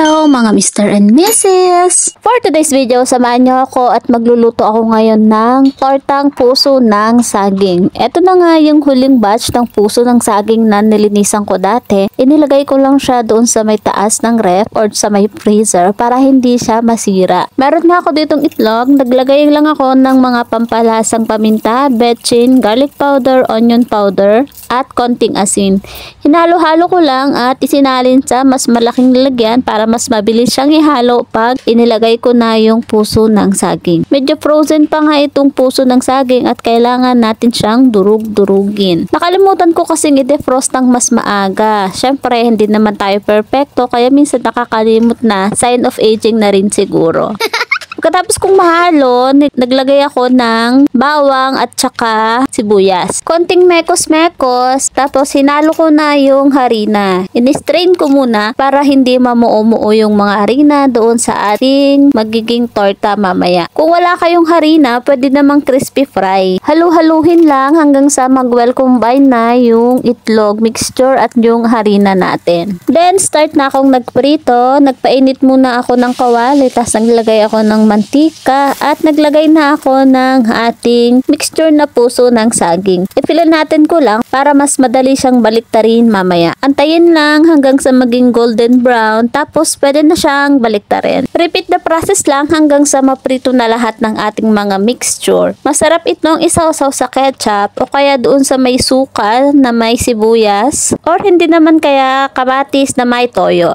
Hello mga Mr. and Mrs. For today's video, samahan niyo ako at magluluto ako ngayon ng tortang puso ng saging. Ito na nga yung huling batch ng puso ng saging na nilinisan ko dati. Inilagay ko lang siya doon sa may taas ng ref or sa may freezer para hindi siya masira. Meron nga ako ditong itlog. Naglagay lang ako ng mga pampalasang paminta, betchin, garlic powder, onion powder, at konting asin. Hinalo-halo ko lang at isinalin sa mas malaking lalagyan para mas mabilis siyang ihalo pag inilagay ko na yung puso ng saging. Medyo frozen pa nga itong puso ng saging at kailangan natin siyang durug-durugin. Nakalimutan ko kasing i-defrost ng mas maaga. Syempre, hindi naman tayo perfecto kaya minsan nakakalimot na, sign of aging na rin siguro. Pagkatapos kong mahalo, naglagay ako ng bawang at saka sibuyas. Konting mekos-mekos, tapos hinalo ko na yung harina. In-strain ko muna para hindi mamuo-muo yung mga harina doon sa ating magiging torta mamaya. Kung wala kayong harina, pwede namang crispy fry. Halu-haluhin lang hanggang sa mag-well combine na yung itlog mixture at yung harina natin. Then, start na akong nagprito. Nagpainit muna ako ng kawali, tapos naglagay ako ng mantika at naglagay na ako ng ating mixture na puso ng saging. I-fill natin ko lang para mas madali siyang baliktarin mamaya. Antayin lang hanggang sa maging golden brown tapos pwede na siyang baliktarin. Repeat the process lang hanggang sa maprito na lahat ng ating mga mixture. Masarap itong isawsaw sa ketchup o kaya doon sa may sukal na may sibuyas or hindi naman kaya kamatis na may toyo.